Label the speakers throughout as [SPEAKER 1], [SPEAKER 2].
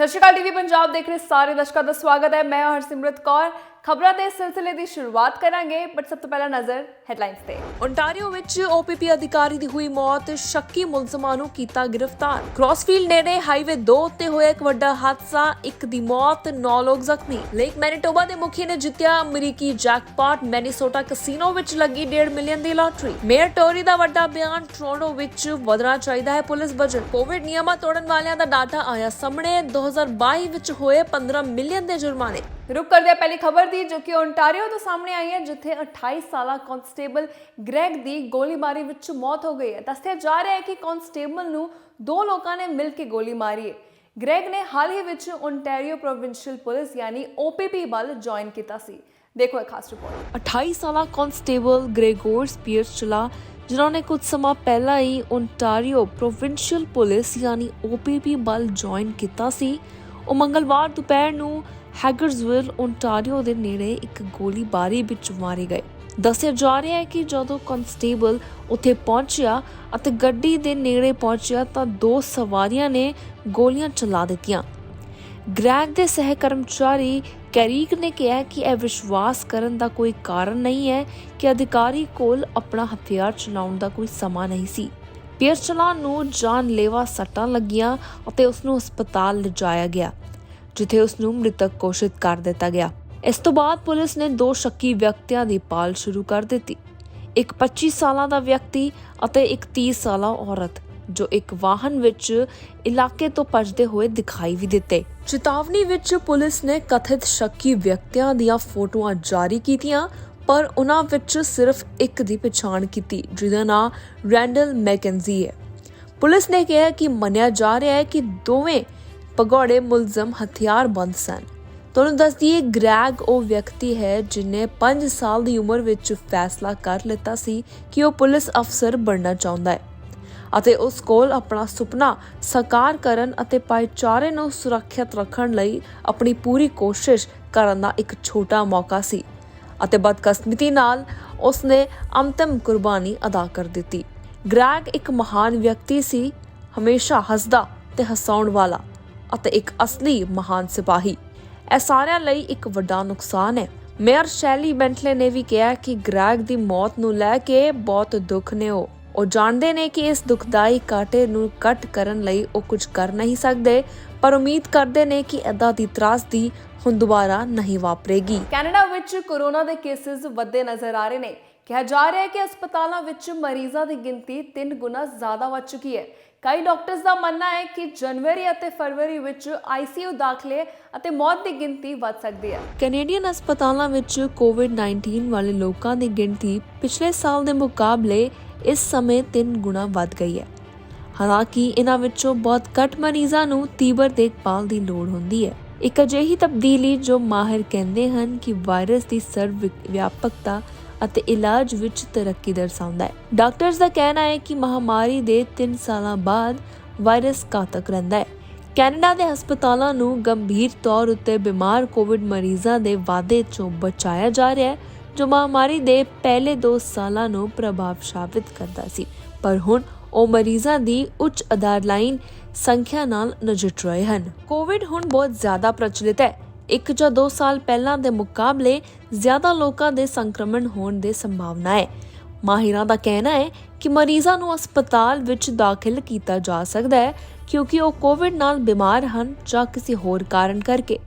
[SPEAKER 1] ਸਤਿ ਸ਼੍ਰੀ ਅਕਾਲ ਟੀਵੀ ਪੰਜਾਬ ਦੇਖ ਰਹੇ ਸਾਰੇ ਦਰਸ਼ਕਾਂ ਦਾ ਸਵਾਗਤ ਹੈ। ਮੈਂ ਹਰਸਿਮਰਤ ਕੌਰ। ਖਬਰਾਂ ਦੇ ਸਿਲਸਿਲੇ ਦੀ ਸ਼ੁਰੂਆਤ ਕਰਾਂਗੇ, ਬਟ ਸਭ ਤੋਂ ਪਹਿਲਾਂ ਨਜ਼ਰ ਹੈਡਲਾਈਨਸ ਤੇ। ਓਨਟਾਰੀਓ ਵਿੱਚ ਓਪੀਪੀ ਅਧਿਕਾਰੀ ਦੀ ਹੋਈ ਮੌਤ, ਸ਼ੱਕੀ ਮੁਲਜ਼ਮਾਂ ਨੂੰ ਕੀਤਾ ਗ੍ਰਿਫਤਾਰ। ਕ੍ਰਾਸਫੀਲਡ ਨੇੜੇ ਹਾਈਵੇ 2 ਉੱਤੇ ਹੋਇਆ ਇੱਕ ਵੱਡਾ ਹਾਦਸਾ, ਇੱਕ ਦੀ ਮੌਤ, 9 ਲੋਕ ਜ਼ਖਮੀ। ਲੇਕ ਮੈਨੀਟੋਬਾ ਦੇ ਮੁਖੀ ਨੇ ਜਿੱਤਿਆ ਅਮਰੀਕੀ ਜੈਕਪਾਟ, ਮੈਨੀਸੋਟਾ ਕਸੀਨੋ ਵਿੱਚ ਲੱਗੀ 1.5 ਮਿਲੀਅਨ ਦੀ ਲਾਟਰੀ। ਮੇਅਰ ਟੋਰੀ ਦਾ ਵੱਡਾ ਬਿਆਨ, ਟੋਰਾਂਟੋ ਵਿੱਚ ਵਧਣਾ ਚਾਹੀਦਾ ਹੈ ਪੁਲਿਸ ਬਜਟ। ਕੋਵਿਡ ਨਿਯਮਾਂ ਤੋੜਨ ਵਾਲਿਆਂ ਦਾ ਡਾਟਾ ਆਇਆ ਸਾਹਮਣੇ, 2022 ਵਿੱਚ ਹੋਏ 15 ਮਿਲੀਅਨ ਦੇ ਜੁਰਮਾਨੇ। रुक कर दिया पहली खबर दी, जो कि ओंटारियो तो सामने आई है, जिथे 28 साला कांस्टेबल ग्रैग दी गोलीबारी विच मौत हो गई है। दस्सिया जा रहा है कि कांस्टेबल नूं 2 लोगों ने मिल के गोली मारी है। ग्रैग ने हाल ही विच ओंटारियो प्रोविंशियल पुलिस यानी ओपीपी बल ज्वाइन किया सी। देखो एक खास रिपोर्ट। 28 साला कांस्टेबल ग्रेगोर स्पीयर्स चला, जिन्होंने कुछ समा पहला ही ओंटारियो प्रोविंशियल पुलिस यानी ओपीपी बल ज्वाइन किया सी। ਉਹ ਮੰਗਲਵਾਰ ਦੁਪਹਿਰ ਨੂੰ ਹੈਗਰਸਵਿਲ ਓਨਟਾਰੀਓ ਦੇ ਨੇੜੇ ਇੱਕ ਗੋਲੀਬਾਰੀ ਵਿੱਚ ਮਾਰੇ ਗਏ। ਦੱਸਿਆ ਜਾ ਰਿਹਾ ਹੈ ਕਿ ਜਦੋਂ ਕਾਂਸਟੇਬਲ ਉੱਥੇ ਪਹੁੰਚਿਆ ਅਤੇ ਗੱਡੀ ਦੇ ਨੇੜੇ ਪਹੁੰਚਿਆ ਤਾਂ 2 ਸਵਾਰੀਆਂ ਨੇ ਗੋਲੀਆਂ ਚਲਾ ਦਿੱਤੀਆਂ। ਗ੍ਰੈਗ ਦੇ ਸਹਿ ਕਰਮਚਾਰੀ ਕੈਰੀਕ ਨੇ ਕਿਹਾ ਕਿ ਇਹ ਵਿਸ਼ਵਾਸ ਕਰਨ ਦਾ ਕੋਈ ਕਾਰਨ ਨਹੀਂ ਹੈ ਕਿ ਅਧਿਕਾਰੀ ਕੋਲ ਆਪਣਾ ਹਥਿਆਰ ਚਲਾਉਣ ਦਾ ਕੋਈ ਸਮਾਂ ਨਹੀਂ ਸੀ। ਪੀਅਰਚਲਾ ਨੂੰ ਜਾਨਲੇਵਾ ਸੱਟਾਂ ਲੱਗੀਆਂ ਅਤੇ ਉਸ ਨੂੰ ਹਸਪਤਾਲ ਲਿਜਾਇਆ ਗਿਆ, ਜਿੱਥੇ ਉਸ ਨੂੰ ਮ੍ਰਿਤਕ ਘੋਸ਼ਿਤ ਕਰ ਦਿੱਤਾ ਗਿਆ। ਇਸ ਤੋਂ ਬਾਅਦ ਪੁਲਿਸ ਨੇ 2 ਸ਼ੱਕੀ ਵਿਅਕਤੀਆਂ ਦੀ ਭਾਲ ਸ਼ੁਰੂ ਕਰ ਦਿੱਤੀ, ਇੱਕ 25 ਸਾਲਾਂ ਦਾ ਵਿਅਕਤੀ ਅਤੇ ਇੱਕ 30 ਸਾਲਾ ਔਰਤ, ਜੋ ਇੱਕ ਵਾਹਨ ਵਿੱਚ ਇਲਾਕੇ ਤੋਂ ਭੱਜਦੇ ਹੋਏ ਦਿਖਾਈ ਵੀ ਦਿੱਤੇ। ਚੇਤਾਵਨੀ ਵਿੱਚ ਪੁਲਿਸ ਨੇ ਕਥਿਤ ਸ਼ੱਕੀ ਵਿਅਕਤੀਆਂ ਦੀਆਂ ਫੋਟੋਆਂ ਜਾਰੀ ਕੀਤੀਆਂ, ਪਰ ਉਹਨਾਂ ਵਿੱਚ ਸਿਰਫ ਇੱਕ ਦੀ ਪਛਾਣ ਕੀਤੀ, ਜਿਹਦਾ ਨਾਂ ਰੈਂਡਲ ਮੈਕੈਂਜ਼ੀ ਹੈ। ਪੁਲਿਸ ਨੇ ਕਿਹਾ ਕਿ ਮੰਨਿਆ ਜਾ ਰਿਹਾ ਹੈ ਕਿ ਦੋਵੇਂ ਭਗੌੜੇ ਮੁਲਜ਼ਮ ਹਥਿਆਰਬੰਦ ਸਨ। ਤੁਹਾਨੂੰ ਦੱਸ ਦਈਏ, ਗ੍ਰੈਗ ਉਹ ਵਿਅਕਤੀ ਹੈ ਜਿਨੇ 5 ਸਾਲ ਦੀ ਉਮਰ ਵਿੱਚ ਫੈਸਲਾ ਕਰ ਲਿੱਤਾ ਸੀ ਕਿ ਉਹ ਪੁਲਿਸ ਅਫਸਰ ਬਣਨਾ ਚਾਹੁੰਦਾ ਹੈ ਅਤੇ ਉਸ ਕੋਲ ਆਪਣਾ ਸੁਪਨਾ ਸਾਕਾਰ ਕਰਨ ਅਤੇ ਭਾਈਚਾਰੇ ਨੂੰ ਸੁਰੱਖਿਅਤ ਰੱਖਣ ਲਈ ਆਪਣੀ ਪੂਰੀ ਕੋਸ਼ਿਸ਼ ਕਰਨ ਦਾ ਇੱਕ ਛੋਟਾ ਮੌਕਾ ਸੀ ਅਤੇ ਬਦਕਿਸਮਤੀ ਨਾਲ ਉਸਨੇ ਅੰਤਿਮ ਕੁਰਬਾਨੀ ਅਦਾ ਕਰ ਦਿੱਤੀ। ਗ੍ਰੈਗ ਇੱਕ ਮਹਾਨ ਵਿਅਕਤੀ ਸੀ, ਹਮੇਸ਼ਾ ਹੱਸਦਾ ਤੇ ਹਸਾਉਣ ਵਾਲਾ ਅਤੇ ਇੱਕ ਅਸਲੀ ਮਹਾਨ ਸਿਪਾਹੀ। ਇਹ ਸਾਰਿਆਂ ਲਈ ਇੱਕ ਵੱਡਾ ਨੁਕਸਾਨ ਹੈ। ਮੇਅਰ ਸ਼ੈਲੀ ਬੈਂਟਲੇ ਨੇ ਵੀ ਕਿਹਾ ਕਿ ਗ੍ਰੈਗ ਦੀ ਮੌਤ ਨੂੰ ਲੈ ਕੇ ਬਹੁਤ ਦੁੱਖ ਨੇ। ਉਹ ਜਾਣਦੇ ਨੇ ਕਿ ਇਸ ਦੁਖਦਾਈ ਘਾਟੇ ਨੂੰ ਘੱਟ ਕਰਨ ਲਈ ਉਹ ਕੁਝ ਕਰ ਨਹੀਂ ਸਕਦੇ, ਪਰ ਉਮੀਦ ਕਰਦੇ ਨੇ ਕਿ ਏਦਾਂ ਦੀ ਤਰਾਸਦੀ ਹੁਣ ਦੁਬਾਰਾ ਨਹੀਂ ਵਾਪਰੇਗੀ। ਕੈਨੇਡਾ ਵਿੱਚ ਕੋਰੋਨਾ ਦੇ ਕੇਸਿਸ ਵੱਧਦੇ ਨਜ਼ਰ ਆ ਰਹੇ ਨੇ। ਕਿਹਾ ਜਾ ਰਿਹਾ ਹੈ ਕਿ ਹਸਪਤਾਲਾਂ ਵਿੱਚ ਮਰੀਜ਼ਾਂ ਦੀ ਗਿਣਤੀ 3 ਗੁਣਾ ਜ਼ਿਆਦਾ ਵੱਧ ਚੁੱਕੀ ਹੈ। ਕਈ ਡਾਕਟਰਸ ਦਾ ਮੰਨਣਾ ਹੈ ਕਿ ਜਨਵਰੀ ਅਤੇ ਫਰਵਰੀ ਵਿੱਚ ਆਈਸੀਯੂ ਦਾਖਲੇ ਅਤੇ ਮੌਤ ਦੀ ਗਿਣਤੀ ਵੱਧ ਸਕਦੀ ਹੈ। ਕੈਨੇਡੀਅਨ ਹਸਪਤਾਲਾਂ ਵਿੱਚ ਕੋਵਿਡ-19 ਵਾਲੇ ਲੋਕਾਂ ਦੀ ਗਿਣਤੀ ਪਿਛਲੇ ਸਾਲ ਦੇ ਮੁਕਾਬਲੇ ਇਸ ਸਮੇਂ 3 ਗੁਣਾ ਵੱਧ ਗਈ ਹੈ। ਹਾਲਾਂਕਿ ਇਹਨਾਂ ਵਿੱਚੋਂ ਬਹੁਤ ਘੱਟ ਮਰੀਜ਼ਾਂ ਨੂੰ ਤੀਬਰ ਦੇਖਭਾਲ ਦੀ ਲੋੜ ਹੁੰਦੀ ਹੈ। ਇੱਕ ਅਜਿਹੀ ਤਬਦੀਲੀ ਜੋ ਮਾਹਿਰ ਕਹਿੰਦੇ ਹਨ ਕਿ ਵਾਇਰਸ ਦੀ ਸਰਵ ਵਿਆਪਕਤਾ ਅਤੇ ਇਲਾਜ ਵਿੱਚ ਤਰੱਕੀ ਦਰਸਾਉਂਦਾ ਹੈ। ਡਾਕਟਰਸ ਦਾ ਕਹਿਣਾ ਹੈ ਕਿ ਮਹਾਮਾਰੀ ਦੇ 3 ਸਾਲਾਂ ਬਾਅਦ ਵਾਇਰਸ ਘਾਤਕ ਰਹਿੰਦਾ ਹੈ। ਕੈਨੇਡਾ ਦੇ ਹਸਪਤਾਲਾਂ ਨੂੰ ਗੰਭੀਰ ਤੌਰ ਉੱਤੇ ਬਿਮਾਰ ਕੋਵਿਡ ਮਰੀਜ਼ਾਂ ਦੇ ਵਾਧੇ ਤੋਂ ਬਚਾਇਆ ਜਾ ਰਿਹਾ ਹੈ, ਜੋ ਮਹਾਮਾਰੀ ਦੇ ਪਹਿਲੇ 2 ਸਾਲਾਂ ਨੂੰ ਪ੍ਰਭਾਵਸ਼ਾਲਿਤ ਕਰਦਾ ਸੀ, ਪਰ ਹੁਣ ਉਹ ਮਰੀਜ਼ਾਂ ਦੀ ਉੱਚ ਆਧਾਰ-ਲਾਈਨ ਸੰਖਿਆ ਨਾਲ ਨਜਿੱਠ ਰਹੇ ਹਨ। ਕੋਵਿਡ ਹੁਣ ਬਹੁਤ ਜ਼ਿਆਦਾ ਪ੍ਰਚਲਿਤ ਹੈ। 1 ਜਾਂ 2 ਸਾਲ ਪਹਿਲਾਂ ਦੇ ਮੁਕਾਬਲੇ ਜ਼ਿਆਦਾ ਲੋਕਾਂ ਦੇ ਸੰਕਰਮਣ ਹੋਣ ਦੀ ਸੰਭਾਵਨਾ ਹੈ। ਮਾਹਿਰਾਂ ਦਾ ਕਹਿਣਾ ਹੈ ਕਿ ਮਰੀਜ਼ਾਂ ਨੂੰ ਹਸਪਤਾਲ ਵਿੱਚ ਦਾਖਲ ਕੀਤਾ ਜਾ ਸਕਦਾ ਹੈ ਕਿਉਂਕਿ ਉਹ ਕੋਵਿਡ ਨਾਲ ਬਿਮਾਰ ਹਨ ਜਾਂ ਕਿਸੇ ਹੋਰ ਕਾਰਨ ਕਰਕੇ,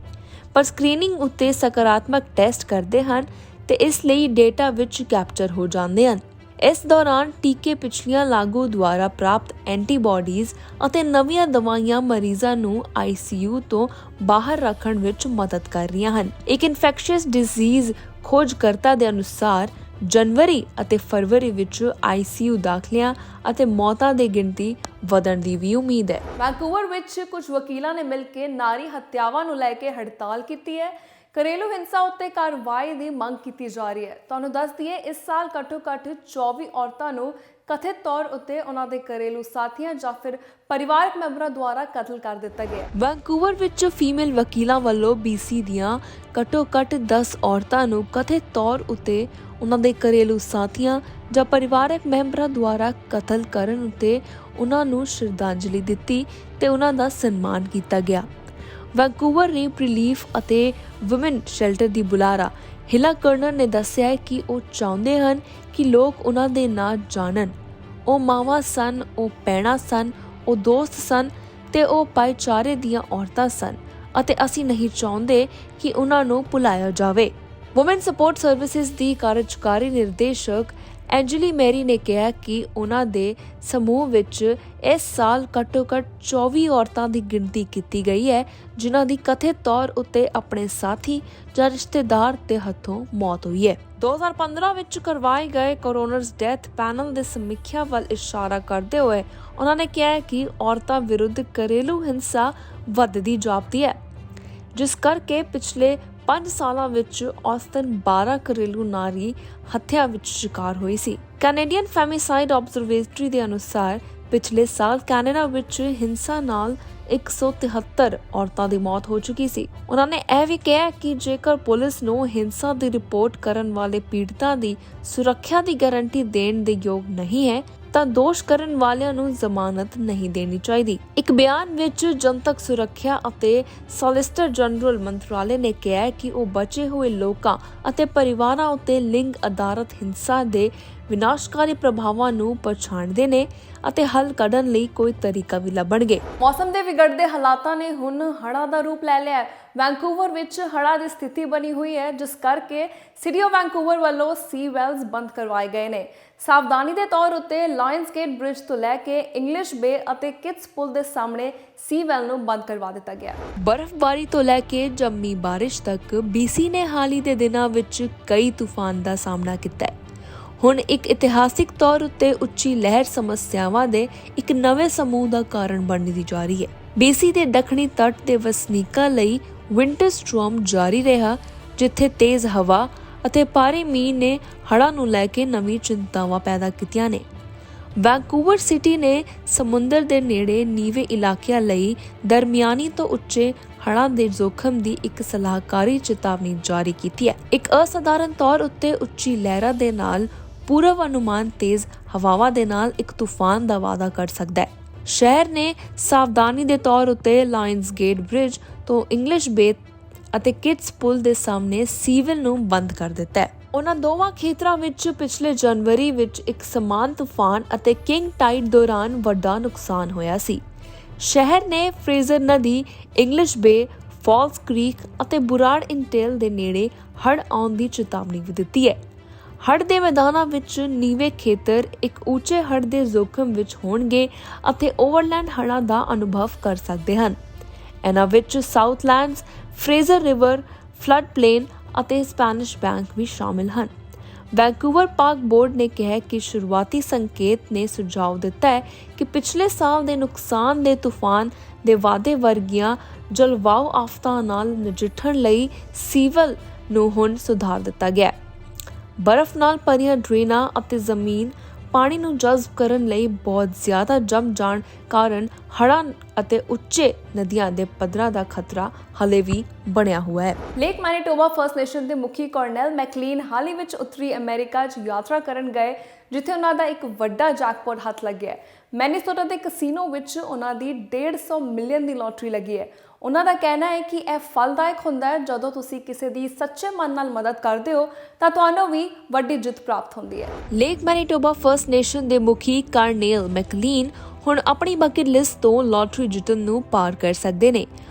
[SPEAKER 1] ਪਰ ਸਕਰੀਨਿੰਗ ਉੱਤੇ ਸਕਾਰਾਤਮਕ ਟੈਸਟ ਕਰਦੇ ਹਨ ਤੇ ਇਸ ਲਈ ਡੇਟਾ ਵਿੱਚ ਕੈਪਚਰ ਹੋ ਜਾਂਦੇ ਹਨ। ਇਸ ਦੌਰਾਨ ਟੀਕੇ, ਪਿਛਲੀਆਂ ਲਾਗੂ ਦੁਆਰਾ ਪ੍ਰਾਪਤ ਐਂਟੀਬਾਡੀਜ਼ ਅਤੇ ਨਵੀਆਂ ਦਵਾਈਆਂ ਮਰੀਜ਼ਾਂ ਨੂੰ ਆਈਸੀਯੂ ਤੋਂ ਬਾਹਰ ਰੱਖਣ ਵਿੱਚ ਮਦਦ ਕਰ ਰਹੀਆਂ ਹਨ। ਇੱਕ ਇਨਫੈਕਸ਼ੀਅਸ ਡਿਜ਼ੀਜ਼ ਖੋਜਕਰਤਾ ਦੇ ਅਨੁਸਾਰ ਜਨਵਰੀ ਅਤੇ ਫਰਵਰੀ ਵਿੱਚ ਆਈਸੀਯੂ ਦਾਖਲਿਆਂ ਅਤੇ ਮੌਤਾਂ ਦੀ ਗਿਣਤੀ ਵਧਣ ਦੀ ਵੀ ਉਮੀਦ ਹੈ। ਵੈਂਕੂਵਰ ਵਿੱਚ ਕੁਝ ਵਕੀਲਾਂ ਨੇ ਮਿਲ ਕੇ ਨਾਰੀ ਹੱਤਿਆਵਾਂ ਨੂੰ ਲੈ ਕੇ ਹੜਤਾਲ ਕੀਤੀ ਹੈ। ਘਰੇਲੂ ਹਿੰਸਾ ਉੱਤੇ ਕਾਰਵਾਈ ਦੀ ਮੰਗ ਕੀਤੀ ਜਾ ਰਹੀ ਹੈ। ਤੁਹਾਨੂੰ ਦੱਸ ਦਈਏ, ਇਸ ਸਾਲ ਘੱਟੋ-ਘੱਟ 24 ਔਰਤਾਂ ਨੂੰ ਕਥਿਤ ਤੌਰ ਉੱਤੇ ਉਹਨਾਂ ਦੇ ਘਰੇਲੂ ਸਾਥੀਆਂ ਜਾਂ ਫਿਰ ਪਰਿਵਾਰਕ ਮੈਂਬਰਾਂ ਦੁਆਰਾ ਕਤਲ ਕਰ ਦਿੱਤਾ ਗਿਆ। ਵੈਂਕੂਵਰ ਵਿੱਚ ਫੀਮੇਲ ਵਕੀਲਾਂ ਵੱਲੋਂ BC ਦੀਆਂ ਘੱਟੋ-ਘੱਟ 10 ਔਰਤਾਂ ਨੂੰ ਕਥਿਤ ਤੌਰ ਉੱਤੇ ਉਹਨਾਂ ਦੇ ਘਰੇਲੂ ਸਾਥੀਆਂ ਜਾਂ ਪਰਿਵਾਰਕ ਮੈਂਬਰਾਂ ਦੁਆਰਾ ਕਤਲ ਕਰਨ ਉੱਤੇ ਉਹਨਾਂ ਨੂੰ ਸ਼ਰਧਾਂਜਲੀ ਦਿੱਤੀ ਤੇ ਉਹਨਾਂ ਦਾ ਸਨਮਾਨ ਕੀਤਾ ਗਿਆ। ਵੈਂਕੂਵਰ ਰੇਪ ਰਿਲੀਫ ਅਤੇ ਔਮਨ ਸ਼ੈਲਟਰ ਦੀ ਬੁਲਾਰਾ ਹਿਲਾ ਕਰਨਰ ਨੇ ਦੱਸਿਆ ਹੈ ਕਿ ਉਹ ਚਾਹੁੰਦੇ ਹਨ ਕਿ ਲੋਕ ਉਹਨਾਂ ਦੇ ਨਾਂ ਜਾਣਨ। ਉਹ ਮਾਵਾਂ ਸਨ, ਉਹ ਭੈਣਾਂ ਸਨ, ਉਹ ਦੋਸਤ ਸਨ ਤੇ ਉਹ ਭਾਈਚਾਰੇ ਦੀਆਂ ਔਰਤਾਂ ਸਨ ਅਤੇ ਅਸੀਂ ਨਹੀਂ ਚਾਹੁੰਦੇ ਕਿ ਉਹਨਾਂ ਨੂੰ ਭੁਲਾਇਆ ਜਾਵੇ। ਵੂਮਨ ਸਪੋਰਟ ਸਰਵਿਸਿਜ਼ ਦੀ ਕਾਰਜਕਾਰੀ ਨਿਰਦੇਸ਼ਕ ਐਂਜਲੀ ਮੈਰੀ ਨੇ ਕਿਹਾ ਕਿ ਉਹਨਾਂ ਦੇ ਸਮੂਹ ਵਿੱਚ ਇਸ ਸਾਲ ਘੱਟੋ-ਘੱਟ 24 ਔਰਤਾਂ ਦੀ ਗਿਣਤੀ ਕੀਤੀ ਗਈ ਹੈ ਜਿਨ੍ਹਾਂ ਦੀ ਕਥਿਤ ਤੌਰ ਉੱਤੇ ਆਪਣੇ ਸਾਥੀ ਜਾਂ ਰਿਸ਼ਤੇਦਾਰ ਦੇ ਹੱਥੋਂ ਮੌਤ ਹੋਈ ਹੈ। 2015 ਵਿੱਚ ਕਰਵਾਏ ਗਏ ਕੋਰੋਨਰਸ ਡੈਥ ਪੈਨਲ ਦੇ ਸਮੀਖਿਆ ਵੱਲ ਇਸ਼ਾਰਾ ਕਰਦੇ ਹੋਏ ਉਹਨਾਂ ਨੇ ਕਿਹਾ ਕਿ ਔਰਤਾਂ ਵਿਰੁੱਧ ਘਰੇਲੂ ਹਿੰਸਾ ਵੱਧਦੀ ਜਾਪਦੀ ਹੈ, ਜਿਸ ਕਰਕੇ ਪਿਛਲੇ 5 ਸਾਲਾਂ ਵਿੱਚ ਔਸਤਨ 12 ਘਰੇਲੂ ਨਾਰੀ ਹੱਤਿਆ ਵਿੱਚ ਸ਼ਿਕਾਰ ਹੋਈ ਸੀ। ਕੈਨੇਡੀਅਨ ਫੈਮਿਸਾਈਡ ਆਬਜ਼ਰਵੇਟਰੀ ਦੇ ਅਨੁਸਾਰ ਪਿਛਲੇ ਸਾਲ ਕੈਨੇਡਾ ਵਿੱਚ ਹਿੰਸਾ ਨਾਲ 173 ਔਰਤਾਂ ਦੀ ਮੌਤ ਹੋ ਚੁੱਕੀ ਸੀ। ਉਹਨਾਂ ਨੇ ਇਹ ਵੀ ਕਿਹਾ ਕਿ ਜੇਕਰ ਪੁਲਿਸ ਨੂੰ ਹਿੰਸਾ ਦੀ ਰਿਪੋਰਟ ਕਰਨ ਵਾਲੇ ਪੀੜਤਾਂ ਦੀ ਸੁਰੱਖਿਆ ਦੀ ਗਾਰੰਟੀ ਦੇਣ ਦੇ ਯੋਗ ਨਹੀਂ ਹੈ ਤਾਂ ਦੋਸ਼ ਕਰਨ ਵਾਲਿਆਂ ਨੂੰ ਜ਼ਮਾਨਤ ਨਹੀਂ ਦੇਣੀ ਚਾਹੀਦੀ। ਇੱਕ ਬਿਆਨ ਵਿੱਚ ਜਨਤਕ ਸੁਰੱਖਿਆ ਅਤੇ ਸੋਲਿਸਿਟਰ ਜਨਰਲ ਮੰਤਰਾਲੇ ਨੇ ਕਿਹਾ ਕਿ ਉਹ ਬਚੇ ਹੋਏ ਲੋਕਾਂ ਅਤੇ ਪਰਿਵਾਰਾਂ ਉੱਤੇ ਲਿੰਗ ਆਧਾਰਿਤ ਹਿੰਸਾ ਦੇ ਵਿਨਾਸ਼ਕਾਰੀ ਪ੍ਰਭਾਵਾਂ ਨੂੰ ਪਛਾਣਦੇ ਨੇ ਅਤੇ ਹੱਲ ਕੱਢਣ ਲਈ ਕੋਈ ਤਰੀਕਾ ਵੀ ਲੱਭਣਗੇ। ਮੌਸਮ ਦੇ ਵਿਗੜਦੇ ਹਾਲਾਤਾਂ ਨੇ ਹੁਣ ਹੜ੍ਹਾਂ ਦਾ ਰੂਪ ਲੈ ਲਿਆ ਹੈ। ਵੈਂਕੂਵਰ ਵਿੱਚ ਹੜ੍ਹਾਂ ਦੀ ਸਥਿਤੀ ਬਣੀ ਹੋਈ ਹੈ, ਜਿਸ ਕਰਕੇ ਸਿਟੀ ਆਫ ਵੈਂਕੂਵਰ ਵੱਲੋਂ ਸੀ ਵੈਲਸ ਬੰਦ ਕਰਵਾਏ ਗਏ ਨੇ। ਸਾਵਧਾਨੀ ਦੇ ਤੌਰ ਉੱਤੇ ਲਾਇਨਸ ਗੇਟ ਬ੍ਰਿਜ ਤੋਂ ਲੈ ਕੇ ਇੰਗਲਿਸ਼ ਬੇ ਅਤੇ ਕਿਡਸ ਪੁਲ ਦੇ ਸਾਹਮਣੇ ਸੀ ਵੈਲ ਨੂੰ ਬੰਦ ਕਰਵਾ ਦਿੱਤਾ ਗਿਆ। ਬਰਫ਼ਬਾਰੀ ਤੋਂ ਲੈ ਕੇ ਜੰਮੀ ਬਾਰਿਸ਼ ਤੱਕ BC ਨੇ ਹਾਲ ਹੀ ਦੇ ਦਿਨਾਂ ਵਿੱਚ ਕਈ ਤੂਫਾਨ ਦਾ ਸਾਹਮਣਾ ਕੀਤਾ ਹੈ। ਹੁਣ ਇੱਕ ਇਤਿਹਾਸਿਕ ਤੌਰ ਉੱਤੇ ਉੱਚੀ ਲਹਿਰ ਸਮੱਸਿਆਵਾਂ ਦੇ ਇੱਕ ਨਵੇਂ ਸਮੂਹ ਦਾ ਕਾਰਨ ਬਣਦੀ ਜਾ ਰਹੀ ਹੈ। BC ਦੇ ਦੱਖਣੀ ਤੱਟ ਦੇ ਵਸਨੀਕਾਂ ਲਈ ਵਿੰਟਰ ਸਟਾਰਮ ਜਾਰੀ ਰਿਹਾ, ਜਿੱਥੇ ਤੇਜ਼ ਹਵਾ ਅਤੇ ਭਾਰੀ ਮੀਂਹ ਨੇ ਹੜ੍ਹਾਂ ਨੂੰ ਲੈ ਕੇ ਨਵੀਂ ਚਿੰਤਾਵਾਂ ਪੈਦਾ ਕੀਤੀਆਂ ਨੇ। ਵੈਂਕੂਵਰ ਸਿਟੀ ਨੇ ਸਮੁੰਦਰ ਦੇ ਨੇੜੇ ਨੀਵੇਂ ਇਲਾਕਿਆਂ ਲਈ ਦਰਮਿਆਨੀ ਤੋਂ ਉੱਚੇ ਹੜ੍ਹਾਂ ਦੇ ਜ਼ੋਖਮ ਦੀ ਇੱਕ ਸਲਾਹਕਾਰੀ ਚੇਤਾਵਨੀ ਜਾਰੀ ਕੀਤੀ ਹੈ। ਇੱਕ ਅਸਾਧਾਰਨ ਤੌਰ ਉੱਤੇ ਉੱਚੀ ਲਹਿਰਾਂ ਦੇ ਨਾਲ ਪੂਰਵ ਅਨੁਮਾਨ ਤੇਜ਼ ਹਵਾਵਾਂ ਦੇ ਨਾਲ ਇੱਕ ਤੂਫਾਨ ਦਾ ਵਾਅਦਾ ਕਰ ਸਕਦਾ ਹੈ। ਸ਼ਹਿਰ ਨੇ ਸਾਵਧਾਨੀ ਦੇ ਤੌਰ ਉੱਤੇ ਲਾਇਨਸ ਗੇਟ ਬ੍ਰਿਜ ਤੋਂ ਇੰਗਲਿਸ਼ ਬੇ ਅਤੇ ਕਿਡਸ ਪੁਲ ਦੇ ਸਾਹਮਣੇ ਸੀਵਲ ਨੂੰ ਬੰਦ ਕਰ ਦਿੱਤਾ ਹੈ। ਉਹਨਾਂ ਦੋਵਾਂ ਖੇਤਰਾਂ ਵਿੱਚ ਪਿਛਲੇ ਜਨਵਰੀ ਵਿੱਚ ਇੱਕ ਸਮਾਨ ਤੂਫਾਨ ਅਤੇ ਕਿੰਗ ਟਾਈਡ ਦੌਰਾਨ ਵੱਡਾ ਨੁਕਸਾਨ ਹੋਇਆ ਸੀ। ਸ਼ਹਿਰ ਨੇ ਫਰੇਜ਼ਰ ਨਦੀ, ਇੰਗਲਿਸ਼ ਬੇ, ਫਾਲਸ ਕ੍ਰੀਕ ਅਤੇ ਬੁਰਾੜ ਇੰਟੇਲ ਦੇ ਨੇੜੇ ਹੜ੍ਹ ਆਉਣ ਦੀ ਚੇਤਾਵਨੀ ਵੀ ਦਿੱਤੀ ਹੈ। ਹੜ੍ਹ ਦੇ ਮੈਦਾਨਾਂ ਵਿੱਚ ਨੀਵੇਂ ਖੇਤਰ ਇੱਕ ਉੱਚੇ ਹੜ੍ਹ ਦੇ ਜ਼ੋਖਮ ਵਿੱਚ ਹੋਣਗੇ ਅਤੇ ਓਵਰਲੈਂਡ ਹੜ੍ਹਾਂ ਦਾ ਅਨੁਭਵ ਕਰ ਸਕਦੇ ਹਨ। ਇਹਨਾਂ ਵਿੱਚ ਸਾਊਥਲੈਂਡਸ, ਫਰੇਜ਼ਰ ਰਿਵਰ, ਫਲੱਡ ਪਲੇਨ ਅਤੇ ਸਪੈਨਿਸ਼ ਬੈਂਕ ਵੀ ਸ਼ਾਮਿਲ ਹਨ। ਵੈਂਕੂਵਰ ਪਾਰਕ ਬੋਰਡ ਨੇ ਕਿਹਾ ਕਿ ਸ਼ੁਰੂਆਤੀ ਸੰਕੇਤ ਨੇ ਸੁਝਾਅ ਦਿੱਤਾ ਹੈ ਕਿ ਪਿਛਲੇ ਸਾਲ ਦੇ ਨੁਕਸਾਨ ਦੇ ਤੂਫਾਨ ਦੇ ਵਾਧੇ ਵਰਗੀਆਂ ਜਲਵਾਯੂ ਆਫਤਾਂ ਨਾਲ ਨਜਿੱਠਣ ਲਈ ਸੀਵਲ ਨੂੰ ਹੁਣ ਸੁਧਾਰ ਦਿੱਤਾ ਗਿਆ ਹੈ। ਬਰਫ਼ ਨਾਲ ਭਰੀਆਂ ਡਰੇਨਾਂ ਅਤੇ ਜ਼ਮੀਨ ਪਾਣੀ ਨੂੰ ਜਜ਼ਬ ਕਰਨ ਲਈ ਬਹੁਤ ਜ਼ਿਆਦਾ ਜੰਮ ਜਾਣ ਕਾਰਨ ਹੜ੍ਹਾਂ ਅਤੇ ਉੱਚੇ ਨਦੀਆਂ ਦੇ ਪੱਧਰਾਂ ਦਾ ਖਤਰਾ ਹਲੇ ਵੀ ਬਣਿਆ ਹੋਇਆ ਹੈ। ਲੇਕ ਮੈਨੀਟੋਬਾ ਫਰਸਟ ਨੇਸ਼ਨ ਦੇ ਮੁਖੀ ਕਾਰਨੈਲ ਮੈਕਲੀਨ ਹਾਲ ਹੀ ਵਿੱਚ ਉੱਤਰੀ ਅਮਰੀਕਾ 'ਚ ਯਾਤਰਾ ਕਰਨ ਗਏ, ਜਿੱਥੇ ਉਹਨਾਂ ਦਾ ਇੱਕ ਵੱਡਾ ਜੈਕਪਾਟ ਹੱਥ ਲੱਗਿਆ। ਮੈਨੀਸੋਟਾ ਦੇ ਕਸੀਨੋ ਵਿੱਚ ਉਹਨਾਂ ਦੀ 150 ਮਿਲੀਅਨ ਦੀ ਲੋਟਰੀ ਲੱਗੀ ਹੈ। ਉਹਨਾਂ ਦਾ ਕਹਿਣਾ ਹੈ ਕਿ ਇਹ ਫਲਦਾਇਕ ਹੁੰਦਾ ਹੈ ਜਦੋਂ ਤੁਸੀਂ ਕਿਸੇ ਦੀ ਸੱਚੇ ਮਨ ਨਾਲ ਮਦਦ ਕਰਦੇ ਹੋ ਤਾਂ ਤੁਹਾਨੂੰ ਵੀ ਵੱਡੀ ਜਿੱਤ ਪ੍ਰਾਪਤ ਹੁੰਦੀ ਹੈ। ਲੇਕ ਮੈਨੀਟੋਬਾ ਫਰਸਟ ਨੇਸ਼ਨ ਦੇ ਮੁਖੀ ਕਾਰਨੇਲ ਮੈਕਲੀਨ ਹੁਣ ਆਪਣੀ ਬਕਟ ਲਿਸਟ ਤੋਂ ਲੋਟਰੀ ਜਿੱਤਣ ਨੂੰ ਪਾਰ ਕਰ ਸਕਦੇ ਨੇ।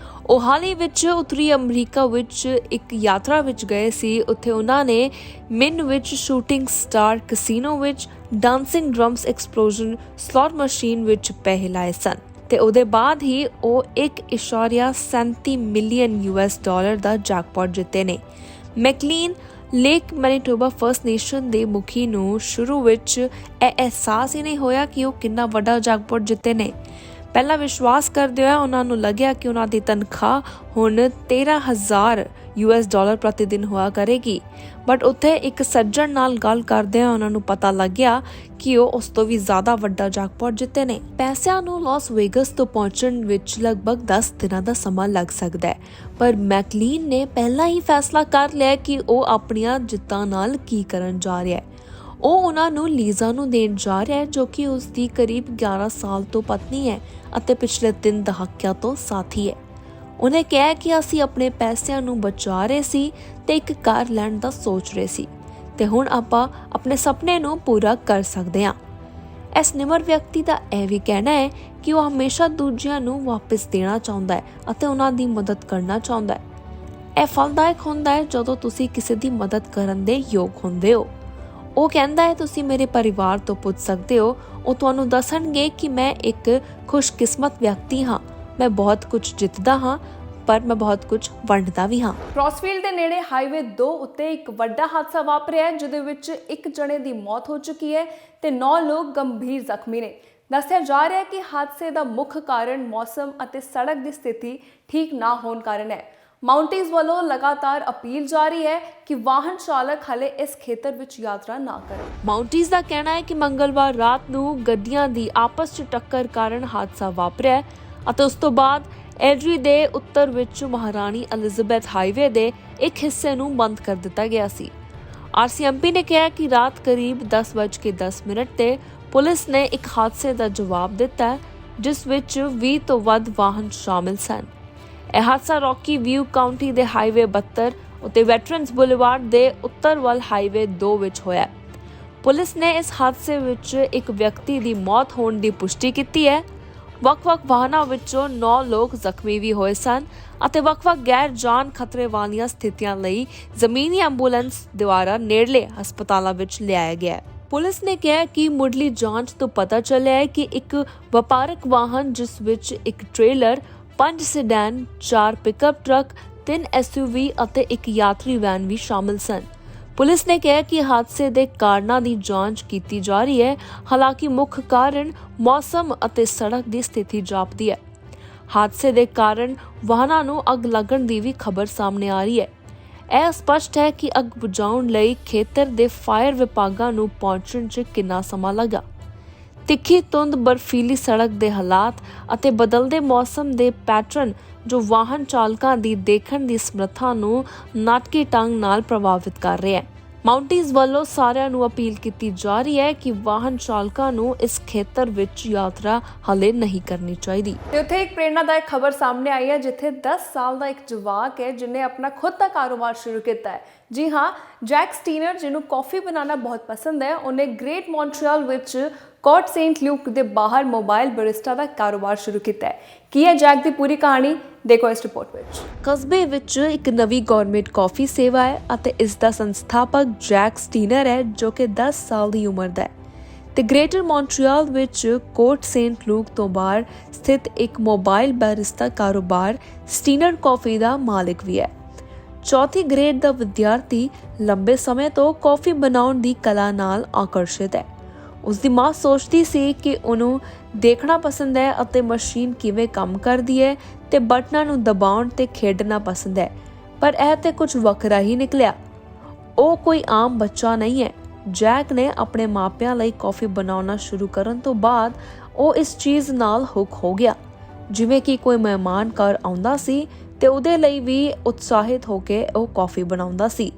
[SPEAKER 1] ਉਹ ਹਾਲ ਹੀ ਵਿੱਚ ਉੱਤਰੀ ਅਮਰੀਕਾ ਵਿੱਚ ਇੱਕ ਯਾਤਰਾ ਵਿੱਚ ਗਏ ਸੀ। ਉੱਥੇ ਉਹਨਾਂ ਨੇ ਮਿਨ ਵਿੱਚ ਸ਼ੂਟਿੰਗ ਸਟਾਰ ਕਸੀਨੋ ਵਿੱਚ dancing drums explosion slot machine ਵਿੱਚ ਪੈਸੇ ਲਾਏ ਸਨ ਤੇ ਉਹਦੇ ਬਾਅਦ ਹੀ ਉਹ 1.37 ਮਿਲੀਅਨ US$ ਦਾ ਜੈਕਪਾਟ ਜਿੱਤੇ ਨੇ। ਮੈਕਲੀਨ ਲੇਕ ਮੈਨੀਟੋਬਾ ਫਰਸਟ ਨੇਸ਼ਨ ਦੇ ਮੁਖੀ ਨੂੰ ਸ਼ੁਰੂ ਵਿੱਚ ਇਹ ਅਹਿਸਾਸ ਹੀ ਨਹੀਂ ਹੋਇਆ ਕਿ ਉਹ ਕਿੰਨਾ ਵੱਡਾ ਜੈਕਪਾਟ ਜਿੱਤੇ ਨੇ। ਪਹਿਲਾਂ ਵਿਸ਼ਵਾਸ ਕਰਦੇ ਹੋਏ ਉਹਨਾਂ ਨੂੰ ਲੱਗਿਆ ਕਿ ਉਹਨਾਂ ਦੀ ਤਨਖਾਹ ਹੁਣ $13,000 ਪ੍ਰਤੀ ਦਿਨ ਹੋਇਆ ਕਰੇਗੀ, ਬਟ ਉੱਥੇ ਇੱਕ ਸੱਜਣ ਨਾਲ ਗੱਲ ਕਰਦਿਆਂ ਉਹਨਾਂ ਨੂੰ ਪਤਾ ਲੱਗਿਆ ਕਿ ਉਹ ਉਸ ਤੋਂ ਵੀ ਜ਼ਿਆਦਾ ਵੱਡਾ ਜੈਕਪਾਟ ਜਿੱਤੇ ਨੇ। ਪੈਸਿਆਂ ਨੂੰ ਲਾਸ ਵੇਗਸ ਤੋਂ ਪਹੁੰਚਣ ਵਿੱਚ ਲਗਭਗ 10 ਦਿਨਾਂ ਦਾ ਸਮਾਂ ਲੱਗ ਸਕਦਾ ਹੈ, ਪਰ ਮੈਕਲੀਨ ਨੇ ਪਹਿਲਾਂ ਹੀ ਫੈਸਲਾ ਕਰ ਲਿਆ ਕਿ ਉਹ ਆਪਣੀਆਂ ਜਿੱਤਾਂ ਨਾਲ ਕੀ ਕਰਨ ਜਾ ਰਿਹਾ ਹੈ। ਉਹ ਉਹਨਾਂ ਨੂੰ ਲੀਜ਼ਾ ਨੂੰ ਦੇਣ ਜਾ ਰਿਹਾ ਹੈ, ਜੋ ਕਿ ਉਸ ਦੀ ਕਰੀਬ 11 ਸਾਲ ਤੋਂ ਪਤਨੀ ਹੈ ਅਤੇ ਪਿਛਲੇ 3 ਦਹਾਕਿਆਂ ਤੋਂ ਸਾਥੀ ਹੈ। ਉਹਨੇ ਕਿਹਾ ਕਿ ਅਸੀਂ ਆਪਣੇ ਪੈਸਿਆਂ ਨੂੰ ਬਚਾ ਰਹੇ ਸੀ ਤੇ ਇੱਕ ਕਾਰ ਲੈਣ ਦਾ ਸੋਚ ਰਹੇ ਸੀ ਤੇ ਹੁਣ ਆਪਾਂ ਆਪਣੇ ਸੁਪਨੇ ਨੂੰ ਪੂਰਾ ਕਰ ਸਕਦੇ ਹਾਂ। ਇਸ ਨਿਮਰ ਵਿਅਕਤੀ ਦਾ ਇਹ ਵੀ ਕਹਿਣਾ ਹੈ ਕਿ ਉਹ ਹਮੇਸ਼ਾ ਦੂਜਿਆਂ ਨੂੰ ਵਾਪਸ ਦੇਣਾ ਚਾਹੁੰਦਾ ਹੈ ਅਤੇ ਉਹਨਾਂ ਦੀ ਮਦਦ ਕਰਨਾ ਚਾਹੁੰਦਾ ਹੈ। ਇਹ ਫਲਦਾਇਕ ਹੁੰਦਾ ਹੈ ਜਦੋਂ ਤੁਸੀਂ ਕਿਸੇ ਦੀ ਮਦਦ ਕਰਨ ਦੇ ਯੋਗ ਹੁੰਦੇ ਹੋ। ਉਹ ਕਹਿੰਦਾ ਹੈ ਤੁਸੀਂ ਮੇਰੇ ਪਰਿਵਾਰ ਤੋਂ ਪੁੱਛ ਸਕਦੇ ਹੋ, ਉਹ ਤੁਹਾਨੂੰ ਦੱਸਣਗੇ ਕਿ ਮੈਂ ਇੱਕ ਖੁਸ਼ਕਿਸਮਤ ਵਿਅਕਤੀ ਹਾਂ। ਮੈਂ ਬਹੁਤ ਕੁਝ ਜਿੱਤਦਾ ਹਾਂ ਪਰ ਮੈਂ ਬਹੁਤ ਕੁਝ ਵੰਡਦਾ ਵੀ ਹਾਂ। ਕ੍ਰਾਸਫੀਲਡ ਦੇ ਨੇੜੇ ਹਾਈਵੇ 2 ਉੱਤੇ ਇੱਕ ਵੱਡਾ ਹਾਦਸਾ ਵਾਪਰਿਆ ਜਿਹਦੇ ਵਿੱਚ ਇੱਕ ਜਣੇ ਦੀ ਮੌਤ ਹੋ ਚੁੱਕੀ ਹੈ ਤੇ 9 ਲੋਕ ਗੰਭੀਰ ਜ਼ਖਮੀ ਨੇ। ਦੱਸਿਆ ਜਾ ਰਿਹਾ ਹੈ ਕਿ ਹਾਦਸੇ ਦਾ ਮੁੱਖ ਕਾਰਨ ਮੌਸਮ ਅਤੇ ਸੜਕ ਦੀ ਸਥਿਤੀ ਠੀਕ ਨਾ ਹੋਣ ਕਾਰਨ ਹੈ। ਮਾਊਂਟੇਜ਼ ਵੱਲੋਂ ਲਗਾਤਾਰ ਅਪੀਲ ਜਾਰੀ ਹੈ ਕਿ ਵਾਹਨ ਚਾਲਕ ਹਲੇ ਇਸ ਖੇਤਰ ਵਿੱਚ ਯਾਤਰਾ ਨਾ ਕਰਨ। ਮਾਊਂਟੇਜ਼ ਦਾ ਕਹਿਣਾ ਹੈ ਕਿ ਮੰਗਲਵਾਰ ਰਾਤ ਨੂੰ ਗੱਡੀਆਂ ਦੀ ਆਪਸ 'ਚ ਟੱਕਰ ਕਾਰਨ ਹਾਦਸਾ ਵਾਪਰਿਆ ਅਤੇ ਉਸ ਤੋਂ ਬਾਅਦ ਐਲਰੀ ਦੇ ਉੱਤਰ ਵਿੱਚ ਮਹਾਰਾਣੀ ਐਲਿਜ਼ਾਬੈਥ ਹਾਈਵੇ ਦੇ ਇੱਕ ਹਿੱਸੇ ਨੂੰ ਬੰਦ ਕਰ ਦਿੱਤਾ ਗਿਆ ਸੀ। ਆਰਸੀਐਮਪੀ ਨੇ ਕਿਹਾ ਕਿ ਰਾਤ ਕਰੀਬ 10:10 ਤੇ ਪੁਲਿਸ ਨੇ ਇੱਕ ਹਾਦਸੇ ਦਾ ਜਵਾਬ ਦਿੱਤਾ ਜਿਸ ਵਿੱਚ 20 ਤੋਂ ਵੱਧ ਵਾਹਨ ਸ਼ਾਮਿਲ ਸਨ। ਇਹ ਹਾਦਸਾ ਰੌਕੀ ਵਿਊ ਕਾਉਂਟੀ ਦੇ ਹਾਈਵੇ 72 ਅਤੇ ਵੈਟਰਨਸ ਬੁਲੇਵਾਰਡ ਦੇ ਉੱਤਰ ਵੱਲ ਹਾਈਵੇ 2 ਵਿੱਚ ਹੋਇਆ। ਪੁਲਿਸ ਨੇ ਇਸ ਹਾਦਸੇ ਵਿੱਚ ਇੱਕ ਵਿਅਕਤੀ ਦੀ ਮੌਤ ਹੋਣ ਦੀ ਪੁਸ਼ਟੀ ਕੀਤੀ ਹੈ। ਵੱਖ-ਵੱਖ ਵਾਹਨਾਂ ਵਿੱਚੋਂ 9 ਲੋਕ ਜ਼ਖਮੀ ਵੀ ਹੋਏ ਸਨ ਅਤੇ ਵੱਖ-ਵੱਖ ਗੈਰ ਜਾਨ ਖਤਰੇ ਵਾਲੀਆਂ ਸਥਿਤੀਆਂ ਲਈ ਜ਼ਮੀਨੀ ਐਂਬੂਲੈਂਸ ਦੁਆਰਾ ਨੇੜਲੇ ਹਸਪਤਾਲਾਂ ਵਿੱਚ ਲਿਆਇਆ ਗਿਆ। ਪੁਲਿਸ ਨੇ ਕਿਹਾ ਕਿ ਮੁੱਢਲੀ ਜਾਂਚ ਤੋਂ ਪਤਾ ਚੱਲਿਆ ਹੈ ਕਿ ਇੱਕ ਵਪਾਰਕ ਵਾਹਨ ਜਿਸ ਵਿੱਚ ਇੱਕ trailer, 5 sedan, 4 pickup truck, 3 SUV ਅਤੇ ਇੱਕ ਯਾਤਰੀ ਵੈਨ ਵੀ ਸ਼ਾਮਿਲ ਸਨ। ਪੁਲਿਸ ਨੇ ਕਿਹਾ ਕਿ ਹਾਦਸੇ ਦੇ ਕਾਰਨਾਂ ਦੀ ਜਾਂਚ ਕੀਤੀ ਜਾ ਰਹੀ ਹੈ। ਹਾਲਾਂਕਿ ਮੁੱਖ ਕਾਰਨ ਮੌਸਮ ਅਤੇ ਸੜਕ ਦੀ ਸਥਿਤੀ ਜਾਪਦੀ ਹੈ। ਹਾਦਸੇ ਦੇ ਕਾਰਨ ਵਾਹਨਾਂ ਨੂੰ ਅੱਗ ਲੱਗਣ ਦੀ ਵੀ ਖਬਰ ਸਾਹਮਣੇ ਆ ਰਹੀ ਹੈ। ਇਹ ਸਪਸ਼ਟ ਹੈ ਕਿ ਅੱਗ ਬੁਝਾਉਣ ਲਈ ਖੇਤਰ ਦੇ ਫਾਇਰ ਵਿਭਾਗਾਂ ਨੂੰ ਪਹੁੰਚਣ 'ਚ ਕਿੰਨਾ ਸਮਾਂ ਲੱਗਾ। ਤਿੱਖੀ ਧੁੰਦ, ਬਰਫੀਲੀ ਸੜਕ ਦੇ ਹਾਲਾਤ ਅਤੇ ਬਦਲਦੇ ਮੌਸਮ ਦੇ ਪੈਟਰਨ ਜੋ ਵਾਹਨ ਚਾਲਕਾਂ ਦੀ ਦੇਖਣ ਦੀ ਸਮਰੱਥਾ ਨੂੰ ਨਾਟਕੀ ਢੰਗ ਨਾਲ ਪ੍ਰਭਾਵਿਤ ਕਰ ਰਿਹਾ ਹੈ। ਮਾਊਂਟੇਜ਼ ਵੱਲੋਂ ਸਾਰਿਆਂ ਨੂੰ ਅਪੀਲ ਕੀਤੀ ਜਾ ਰਹੀ ਹੈ ਕਿ ਵਾਹਨ ਚਾਲਕਾਂ ਨੂੰ ਇਸ ਖੇਤਰ ਵਿੱਚ ਯਾਤਰਾ ਹਾਲੇ ਨਹੀਂ ਕਰਨੀ ਚਾਹੀਦੀ। ਤੇ ਉੱਥੇ ਇੱਕ ਪ੍ਰੇਰਨਾਦਾਇਕ ਖਬਰ ਸਾਹਮਣੇ ਆਈ ਹੈ ਜਿੱਥੇ 10 ਸਾਲ ਦਾ ਇੱਕ ਜਵਾਕ ਹੈ ਜਿਨੇ ਆਪਣਾ ਖੁਦ ਦਾ ਕਾਰੋਬਾਰ ਸ਼ੁਰੂ ਕੀਤਾ ਹੈ। ਜੀ ਹਾਂ, ਜੈਕ ਸਟੀਨਰ, ਜਿਹਨੂੰ ਕੌਫੀ ਬਣਾਉਣਾ ਬਹੁਤ ਪਸੰਦ ਹੈ, ਉਹਨੇ ਗ੍ਰੇਟ ਮੌਂਟਰੀਅਲ ਵਿੱਚ ਕੋਰਟ ਸੇਂਟ ਲਿਊਕ ਦੇ ਬਾਹਰ ਮੋਬਾਈਲ ਬੈਰਿਸਟਾ ਦਾ ਕਾਰੋਬਾਰ ਸ਼ੁਰੂ ਕੀਤਾ ਹੈ। ਕੀ ਹੈ ਜੈਕ ਦੀ ਪੂਰੀ ਕਹਾਣੀ, ਦੇਖੋ ਇਸ ਰਿਪੋਰਟ ਵਿੱਚ। ਕਸਬੇ ਵਿੱਚ ਇੱਕ ਨਵੀਂ ਗੌਰਮੈਂਟ ਕਾਫੀ ਸੇਵਾ ਹੈ ਅਤੇ ਇਸ ਦਾ ਸੰਸਥਾਪਕ ਜੈਕ ਸਟੀਨਰ ਹੈ ਜੋ ਕਿ 10 ਸਾਲ ਦੀ ਉਮਰ ਦਾ ਹੈ ਤੇ ਗ੍ਰੇਟਰ ਮੌਂਟਰੀਅਲ ਵਿੱਚ ਕੋਰਟ ਸੇਂਟ ਲਿਊਕ ਤੋਂ ਬਾਹਰ ਸਥਿਤ ਇੱਕ ਮੋਬਾਈਲ ਬੈਰਿਸਟਾ ਕਾਰੋਬਾਰ ਸਟੀਨਰ ਕਾਫੀ ਦਾ ਮਾਲਕ ਵੀ ਹੈ। ਚੌਥੀ ਗ੍ਰੇਡ ਦਾ ਵਿਦਿਆਰਥੀ ਲੰਬੇ ਸਮੇਂ ਤੋਂ ਕਾਫੀ ਬਣਾਉਣ ਦੀ ਕਲਾ ਨਾਲ ਆਕਰਸ਼ਿਤ ਹੈ। ਉਸ ਦੀ ਮਾਂ ਸੋਚਦੀ ਸੀ ਕਿ ਉਹਨੂੰ ਦੇਖਣਾ ਪਸੰਦ ਹੈ ਅਤੇ ਮਸ਼ੀਨ ਕਿਵੇਂ ਕੰਮ ਕਰਦੀ ਹੈ ਤੇ ਬਟਨਾਂ ਨੂੰ ਦਬਾਉਣ ਤੇ ਖੇਡਣਾ ਪਸੰਦ ਹੈ, ਪਰ ਇਹ ਤੇ ਕੁਝ ਵੱਖਰਾ ਹੀ ਨਿਕਲਿਆ। ਉਹ ਕੋਈ ਆਮ ਬੱਚਾ ਨਹੀਂ ਹੈ। ਜੈਕ ਨੇ ਆਪਣੇ ਮਾਪਿਆਂ ਲਈ ਕਾਫੀ ਬਣਾਉਣਾ ਸ਼ੁਰੂ ਕਰਨ ਤੋਂ ਬਾਅਦ ਉਹ ਇਸ ਚੀਜ਼ ਨਾਲ ਹੁੱਕ ਹੋ ਗਿਆ। ਜਿਵੇਂ ਕਿ ਕੋਈ ਮਹਿਮਾਨ ਘਰ ਆਉਂਦਾ ਸੀ ਤੇ ਉਹਦੇ ਲਈ ਵੀ ਉਤਸ਼ਾਹਿਤ ਹੋ ਕੇ ਉਹ ਕਾਫੀ ਬਣਾਉਂਦਾ ਸੀ।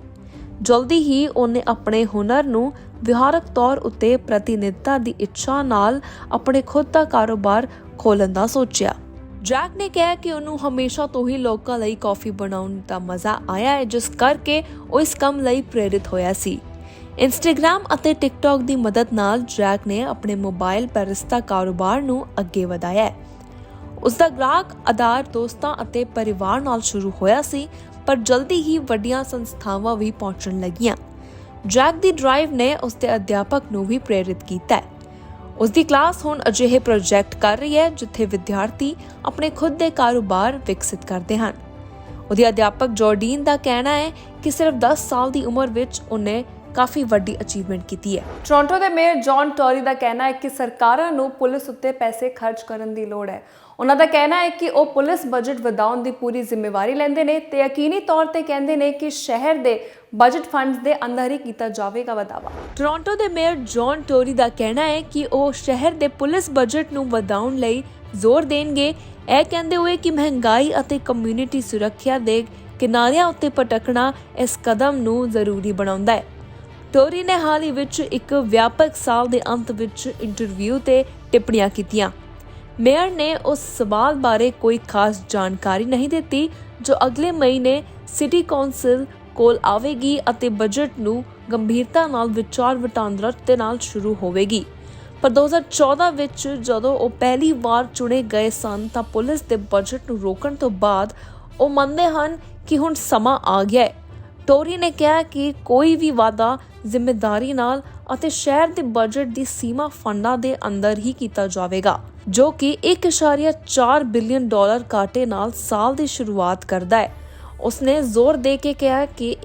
[SPEAKER 1] ਜਲਦੀ ਹੀ ਉਹਨੇ ਆਪਣੇ ਹੁਨਰ ਨੂੰ ਵਿਹਾਰਕ ਤੌਰ ਉੱਤੇ ਪ੍ਰਤੀਨਿਧਤਾ ਦੀ ਇੱਛਾ ਨਾਲ ਆਪਣੇ ਖੁਦ ਦਾ ਕਾਰੋਬਾਰ ਖੋਲ੍ਹਣ ਦਾ ਸੋਚਿਆ। ਜੈਕ ਨੇ ਕਿਹਾ ਕਿ ਉਹਨੂੰ ਹਮੇਸ਼ਾ ਤੋਂ ਹੀ ਲੋਕਾਂ ਲਈ ਕਾਫੀ ਬਣਾਉਣ ਦਾ ਮਜ਼ਾ ਆਇਆ ਹੈ, ਜਿਸ ਕਰਕੇ ਉਹ ਇਸ ਕੰਮ ਲਈ ਪ੍ਰੇਰਿਤ ਹੋਇਆ ਸੀ। ਇੰਸਟਾਗ੍ਰਾਮ ਅਤੇ ਟਿਕਟੌਕ ਦੀ ਮਦਦ ਨਾਲ ਜੈਕ ਨੇ ਆਪਣੇ ਮੋਬਾਈਲ ਬੈਰਿਸਟਾ ਕਾਰੋਬਾਰ ਨੂੰ ਅੱਗੇ ਵਧਾਇਆ ਹੈ। ਉਸ ਦਾ ਗ੍ਰਾਹਕ ਆਧਾਰ ਦੋਸਤਾਂ ਅਤੇ ਪਰਿਵਾਰ ਨਾਲ ਸ਼ੁਰੂ ਹੋਇਆ ਸੀ, ਪਰ ਜਲਦੀ ਹੀ ਵੱਡੀਆਂ ਸੰਸਥਾਵਾਂ ਵੀ ਪਹੁੰਚਣ ਲੱਗੀਆਂ। ਜੈਕ ਦੀ ਡਰਾਈਵ ਨੇ ਉਸ ਦੇ ਅਧਿਆਪਕ ਨੂੰ ਵੀ ਪ੍ਰੇਰਿਤ ਕੀਤਾ ਹੈ। ਉਸ ਦੀ ਕਲਾਸ ਹੁਣ ਅਜਿਹੇ ਪ੍ਰੋਜੈਕਟ ਕਰ ਰਹੀ ਹੈ ਜਿੱਥੇ ਵਿਦਿਆਰਥੀ ਆਪਣੇ ਖੁਦ ਦੇ ਕਾਰੋਬਾਰ ਵਿਕਸਿਤ ਕਰਦੇ ਹਨ। ਉਹਦੇ ਅਧਿਆਪਕ ਜੋਰਡੀਨ ਦਾ ਕਹਿਣਾ ਹੈ ਕਿ ਸਿਰਫ 10 ਸਾਲ ਦੀ ਉਮਰ ਵਿੱਚ ਉਹਨੇ ਕਾਫੀ ਵੱਡੀ ਅਚੀਵਮੈਂਟ ਕੀਤੀ ਹੈ। ਟੋਰਾਂਟੋ ਦੇ ਮੇਅਰ ਜੌਨ ਟੋਰੀ ਦਾ ਕਹਿਣਾ ਹੈ ਕਿ ਸਰਕਾਰਾਂ ਨੂੰ ਪੁਲਿਸ ਉੱਤੇ ਪੈਸੇ ਖਰਚ ਕਰਨ ਦੀ ਲੋੜ ਹੈ। ਉਹਨਾਂ ਦਾ ਕਹਿਣਾ ਹੈ ਕਿ ਉਹ ਪੁਲਿਸ ਬਜਟ ਵਧਾਉਣ ਦੀ ਪੂਰੀ ਜ਼ਿੰਮੇਵਾਰੀ ਲੈਂਦੇ ਨੇ ਤੇ ਯਕੀਨੀ ਤੌਰ ਤੇ ਕਹਿੰਦੇ ਨੇ ਕਿ ਸ਼ਹਿਰ ਦੇ ਬਜਟ ਫੰਡਸ ਦੇ ਅੰਦਰ ਹੀ ਕੀਤਾ ਜਾਵੇਗਾ ਵਧਾਵਾ। ਟੋਰਾਂਟੋ ਦੇ ਮੇਅਰ ਜੌਨ ਟੋਰੀ ਦਾ ਕਹਿਣਾ ਹੈ ਕਿ ਉਹ ਸ਼ਹਿਰ ਦੇ ਪੁਲਿਸ ਬਜਟ ਨੂੰ ਵਧਾਉਣ ਲਈ ਜ਼ੋਰ ਦੇਣਗੇ, ਇਹ ਕਹਿੰਦੇ ਹੋਏ ਕਿ ਮਹਿੰਗਾਈ ਅਤੇ ਕਮਿਊਨਿਟੀ ਸੁਰੱਖਿਆ ਦੇ ਕਿਨਾਰਿਆਂ ਉੱਤੇ ਭਟਕਣਾ ਇਸ ਕਦਮ ਨੂੰ ਜ਼ਰੂਰੀ ਬਣਾਉਂਦਾ ਹੈ। ਟੋਰੀ ਨੇ ਹਾਲ ਹੀ ਵਿੱਚ ਇੱਕ ਵਿਆਪਕ ਸਾਲ ਦੇ ਅੰਤ ਵਿੱਚ ਇੰਟਰਵਿਊ ਤੇ ਟਿੱਪਣੀਆਂ ਕੀਤੀਆਂ। ਮੇਅਰ ਨੇ ਉਸ ਸਵਾਲ ਬਾਰੇ ਕੋਈ ਖਾਸ ਜਾਣਕਾਰੀ ਨਹੀਂ ਦਿੱਤੀ ਜੋ ਅਗਲੇ ਮਹੀਨੇ ਸਿਟੀ ਕੌਂਸਲ ਕੋਲ ਆਵੇਗੀ ਅਤੇ ਬਜਟ ਨੂੰ ਗੰਭੀਰਤਾ ਨਾਲ ਵਿਚਾਰ ਵਟਾਂਦਰਾ ਦੇ ਨਾਲ ਸ਼ੁਰੂ ਹੋਵੇਗੀ। ਪਰ 2014 ਵਿੱਚ ਜਦੋਂ ਉਹ ਪਹਿਲੀ ਵਾਰ ਚੁਣੇ ਗਏ ਸਨ ਤਾਂ ਪੁਲਿਸ ਦੇ ਬਜਟ ਨੂੰ ਰੋਕਣ ਤੋਂ ਬਾਅਦ ਉਹ ਮੰਨਦੇ ਹਨ ਕਿ ਹੁਣ ਸਮਾਂ ਆ ਗਿਆ ਹੈ। ਟੋਰੀ ਨੇ ਕਿਹਾ ਕਿ ਕੋਈ ਵੀ ਵਾਅਦਾ ਜ਼ਿੰਮੇਵਾਰੀ ਨਾਲ ਅਤੇ ਸ਼ਹਿਰ ਦੇ ਬਜਟ ਦੀ ਸੀਮਾ ਫੰਡਾਂ ਦੇ ਅੰਦਰ ਹੀ ਕੀਤਾ ਜਾਵੇਗਾ, ਜੋ ਕਿ 1.4 ਬਿਲੀਅਨ ਡਾਲਰ ਘਾਟੇ ਨਾਲ ਸਾਲ ਦੀ ਸ਼ੁਰੂਆਤ ਕਰਦਾ ਹੈ। ਉਸਨੇ ਜ਼ੋਰ ਦੇ ਕੇ ਕਿਹਾ ਕਿ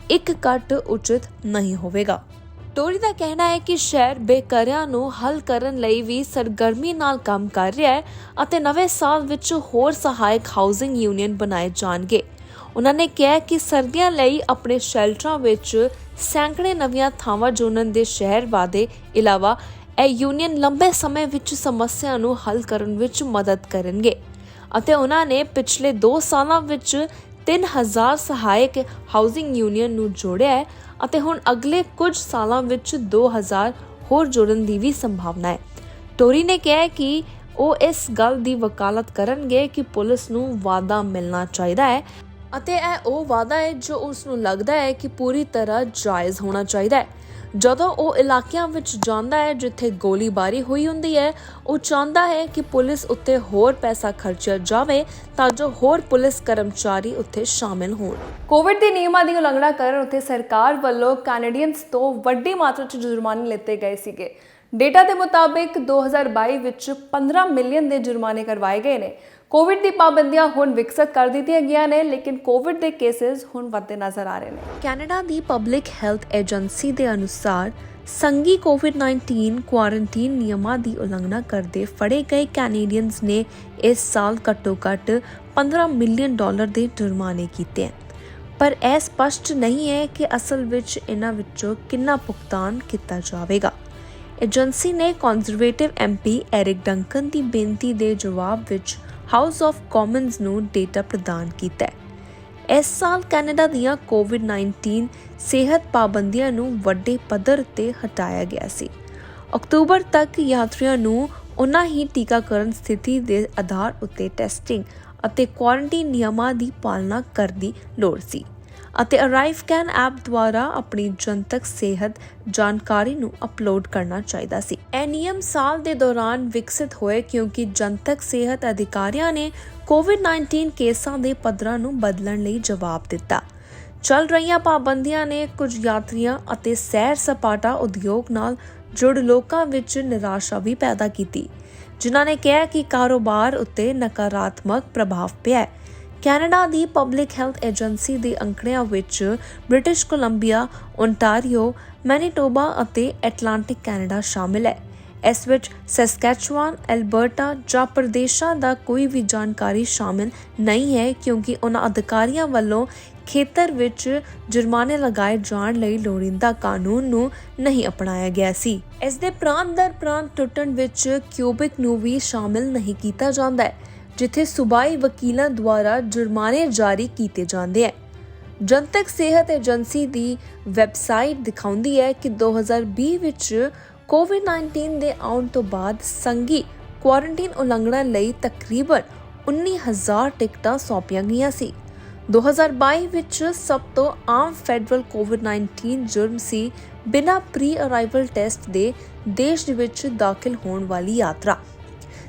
[SPEAKER 1] ਇੱਕ ਕੱਟ ਉਚਿਤ ਨਹੀਂ ਹੋਵੇਗਾ। ਟੋਰੀ ਦਾ ਕਹਿਣਾ ਹੈ ਕਿ ਸ਼ਹਿਰ ਬੇਘਰਿਆਂ ਨੂੰ ਹੱਲ ਕਰਨ ਲਈ ਵੀ ਸਰਗਰਮੀ ਨਾਲ ਕੰਮ ਕਰ ਰਿਹਾ ਹੈ ਅਤੇ ਨਵੇਂ ਸਾਲ ਵਿੱਚ ਹੋਰ ਸਹਾਇਕ ਹਾਊਸਿੰਗ ਯੂਨੀਅਨ ਬਣਾਏ ਜਾਣਗੇ। ਉਹਨਾਂ ਨੇ ਕਿਹਾ ਕਿ ਸਰਦੀਆਂ ਲਈ ਆਪਣੇ ਸ਼ੈਲਟਰਾਂ ਵਿੱਚ ਸੈਂਕੜੇ ਨਵੀਆਂ ਥਾਵਾਂ ਜੋੜਨ ਦੇ ਸ਼ਹਿਰ ਵਾਅਦੇ ਇਲਾਵਾ ਇਹ ਯੂਨੀਅਨ ਲੰਬੇ ਸਮੇਂ ਵਿੱਚ ਸਮੱਸਿਆ ਨੂੰ ਹੱਲ ਕਰਨ ਵਿੱਚ ਮਦਦ ਕਰਨਗੇ ਅਤੇ ਉਹਨਾਂ ਨੇ ਪਿਛਲੇ 2 ਸਾਲਾਂ ਵਿੱਚ 3000 ਸਹਾਇਕ ਹਾਊਸਿੰਗ ਯੂਨੀਅਨ ਨੂੰ ਜੋੜਿਆ ਹੈ ਅਤੇ ਹੁਣ ਅਗਲੇ ਕੁਝ ਸਾਲਾਂ ਵਿੱਚ 2000 ਹੋਰ ਜੋੜਨ ਦੀ ਵੀ ਸੰਭਾਵਨਾ ਹੈ। ਟੋਰੀ ਨੇ ਕਿਹਾ ਕਿ ਉਹ ਇਸ ਗੱਲ ਦੀ ਵਕਾਲਤ ਕਰਨਗੇ ਕਿ ਪੁਲਿਸ ਨੂੰ ਵਾਅਦਾ ਮਿਲਣਾ ਚਾਹੀਦਾ ਹੈ ਅਤੇ ਇਹ ਉਹ ਵਾਅਦਾ ਹੈ ਜੋ ਉਸ ਨੂੰ ਲੱਗਦਾ ਹੈ ਕਿ ਪੂਰੀ ਤਰ੍ਹਾਂ ਜਾਇਜ਼ ਹੋਣਾ ਚਾਹੀਦਾ ਹੈ। ਜਦੋਂ ਉਹ ਇਲਾਕਿਆਂ ਵਿੱਚ ਜਾਂਦਾ ਹੈ ਜਿੱਥੇ ਗੋਲੀਬਾਰੀ ਹੋਈ ਹੁੰਦੀ ਹੈ, ਉਹ ਚਾਹੁੰਦਾ ਹੈ ਕਿ ਪੁਲਿਸ ਉੱਤੇ ਹੋਰ ਪੈਸਾ ਖਰਚਿਆ ਜਾਵੇ ਤਾਂ ਜੋ ਹੋਰ ਪੁਲਿਸ ਕਰਮਚਾਰੀ ਉੱਥੇ ਸ਼ਾਮਿਲ ਹੋਣ। ਕੋਵਿਡ ਦੇ ਨਿਯਮਾਂ ਦੀ ਉਲੰਘਣਾ ਕਰਨ ਉੱਤੇ ਸਰਕਾਰ ਵੱਲੋਂ ਕੈਨੇਡੀਅਨਸ ਤੋਂ ਵੱਡੀ ਮਾਤਰਾ 'ਚ ਜੁਰਮਾਨੇ ਲਿੱਤੇ ਗਏ ਸੀਗੇ। ਡੇਟਾ ਦੇ ਮੁਤਾਬਿਕ 2022 ਵਿੱਚ 15 ਮਿਲੀਅਨ ਦੇ ਜੁਰਮਾਨੇ ਕਰਵਾਏ ਗਏ ਨੇ। ਕੋਵਿਡ ਦੀ ਪਾਬੰਦੀਆਂ ਹੁਣ ਵਿਕਸਿਤ ਕਰ ਦਿੱਤੀਆਂ ਗਈਆਂ ਨੇ, ਲੇਕਿਨ ਕੋਵਿਡ ਦੇ ਕੇਸਿਸ ਹੁਣ ਵੱਧਦੇ ਨਜ਼ਰ ਆ ਰਹੇ ਨੇ। ਕੈਨੇਡਾ ਦੀ ਪਬਲਿਕ ਹੈਲਥ ਏਜੰਸੀ ਦੇ ਅਨੁਸਾਰ ਸੰਘੀ ਕੋਵਿਡ-19 ਕੁਆਰੰਟੀਨ ਨਿਯਮਾਂ ਦੀ ਉਲੰਘਣਾ ਕਰਦੇ ਫੜੇ ਗਏ ਕੈਨੇਡੀਅਨਸ ਨੇ ਇਸ ਸਾਲ ਘੱਟੋ-ਘੱਟ 15 ਮਿਲੀਅਨ ਡਾਲਰ ਦੇ ਜੁਰਮਾਨੇ ਕੀਤੇ ਹਨ। ਪਰ ਇਹ ਸਪਸ਼ਟ ਨਹੀਂ ਹੈ ਕਿ ਅਸਲ ਵਿੱਚ ਇਹਨਾਂ ਵਿੱਚੋਂ ਕਿੰਨਾ ਭੁਗਤਾਨ ਕੀਤਾ ਜਾਵੇਗਾ। ਏਜੰਸੀ ਨੇ ਕੰਜ਼ਰਵੇਟਿਵ ਐਮਪੀ ਐਰਿਕ ਡੰਕਨ ਦੀ ਬੇਨਤੀ ਦੇ ਜਵਾਬ ਵਿੱਚ ਹਾਊਸ ਆਫ ਕਾਮਨਜ਼ ਨੂੰ ਡੇਟਾ ਪ੍ਰਦਾਨ ਕੀਤਾ ਹੈ। ਇਸ ਸਾਲ ਕੈਨੇਡਾ ਦੀਆਂ ਕੋਵਿਡ-19 ਸਿਹਤ ਪਾਬੰਦੀਆਂ ਨੂੰ ਵੱਡੇ ਪੱਧਰ ਤੇ ਹਟਾਇਆ ਗਿਆ ਸੀ। ਅਕਤੂਬਰ ਤੱਕ ਯਾਤਰੀਆਂ ਨੂੰ ਉਨ੍ਹਾਂ ਹੀ ਟੀਕਾਕਰਨ ਸਥਿਤੀ ਦੇ ਆਧਾਰ ਉੱਤੇ ਟੈਸਟਿੰਗ ਅਤੇ ਕੁਆਰੰਟੀਨ ਨਿਯਮਾਂ ਦੀ ਪਾਲਣਾ ਕਰਨ ਦੀ ਲੋੜ ਸੀ ਅਤੇ ਅਰਾਈਵਕੈਨ ਐਪ ਦੁਆਰਾ ਆਪਣੀ ਜਨਤਕ ਸਿਹਤ ਜਾਣਕਾਰੀ ਨੂੰ ਅਪਲੋਡ ਕਰਨਾ ਚਾਹੀਦਾ ਸੀ। ਇਹ ਨਿਯਮ ਸਾਲ ਦੇ ਦੌਰਾਨ ਵਿਕਸਿਤ ਹੋਏ ਕਿਉਂਕਿ ਜਨਤਕ ਸਿਹਤ ਅਧਿਕਾਰੀਆਂ ਨੇ ਕੋਵਿਡ-19 ਕੇਸਾਂ ਦੇ ਪੱਧਰਾਂ ਨੂੰ ਬਦਲਣ ਲਈ ਜਵਾਬ ਦਿੱਤਾ। ਚੱਲ ਰਹੀਆਂ ਪਾਬੰਦੀਆਂ ਨੇ ਕੁਝ ਯਾਤਰੀਆਂ ਅਤੇ ਸੈਰ ਸਪਾਟਾ ਉਦਯੋਗ ਨਾਲ ਜੁੜੇ ਲੋਕਾਂ ਵਿੱਚ ਨਿਰਾਸ਼ਾ ਵੀ ਪੈਦਾ ਕੀਤੀ, ਜਿਨ੍ਹਾਂ ਨੇ ਕਿਹਾ ਕਿ ਕਾਰੋਬਾਰ ਉੱਤੇ ਨਕਾਰਾਤਮਕ ਪ੍ਰਭਾਵ ਪਿਆ ਹੈ। ਕੈਨੇਡਾ ਦੀ ਪਬਲਿਕ ਹੈਲਥ ਏਜੰਸੀ ਦੇ ਅੰਕੜਿਆਂ ਵਿੱਚ ਬ੍ਰਿਟਿਸ਼ ਕੋਲੰਬੀਆ, ਓਨਟਾਰੀਓ, ਮੈਨੀਟੋਬਾ ਅਤੇ ਐਟਲਾਂਟਿਕ ਕੈਨੇਡਾ ਸ਼ਾਮਿਲ ਹੈ। ਇਸ ਵਿੱਚ ਸੈਸਕੈਚੁਆਨ, ਐਲਬਰਟਾ ਜਾਂ ਪ੍ਰਦੇਸ਼ਾਂ ਦਾ ਕੋਈ ਵੀ ਜਾਣਕਾਰੀ ਸ਼ਾਮਿਲ ਨਹੀਂ ਹੈ ਕਿਉਂਕਿ ਉਹਨਾਂ ਅਧਿਕਾਰੀਆਂ ਵੱਲੋਂ ਖੇਤਰ ਵਿੱਚ ਜੁਰਮਾਨੇ ਲਗਾਏ ਜਾਣ ਲਈ ਲੋੜੀਂਦਾ ਕਾਨੂੰਨ ਨੂੰ ਨਹੀਂ ਅਪਣਾਇਆ ਗਿਆ ਸੀ। ਇਸ ਦੇ ਪ੍ਰਾਂਤ ਦਰ ਪ੍ਰਾਂਤ ਟੁੱਟਣ ਵਿੱਚ ਕਿਊਬਿਕ ਨੂੰ ਵੀ ਸ਼ਾਮਿਲ ਨਹੀਂ ਕੀਤਾ ਜਾਂਦਾ ਹੈ, ਜਿੱਥੇ ਸੂਬਾਈ ਵਕੀਲਾਂ ਦੁਆਰਾ ਜੁਰਮਾਨੇ ਜਾਰੀ ਕੀਤੇ ਜਾਂਦੇ ਹਨ। ਜਨਤਕ ਸਿਹਤ ਏਜੰਸੀ ਦੀ ਵੈਬਸਾਈਟ ਦਿਖਾਉਂਦੀ ਹੈ ਕਿ 2020 ਵਿੱਚ ਕੋਵਿਡ-19 ਦੇ ਆਉਣ ਤੋਂ ਬਾਅਦ ਸੰਘੀ ਕੁਆਰੰਟੀਨ ਉਲੰਘਣਾ ਲਈ ਤਕਰੀਬਨ 19,000 ਟਿਕਟਾਂ ਸੌਂਪੀਆਂ ਗਈਆਂ ਸੀ। 2022 ਵਿੱਚ ਸਭ ਤੋਂ ਆਮ ਫੈਡਰਲ ਕੋਵਿਡ-19 ਜੁਰਮ ਸੀ ਬਿਨਾਂ ਪ੍ਰੀ ਅਰਾਈਵਲ ਟੈਸਟ ਦੇ ਦੇਸ਼ ਵਿੱਚ ਦਾਖਲ ਹੋਣ ਵਾਲੀ ਯਾਤਰਾ।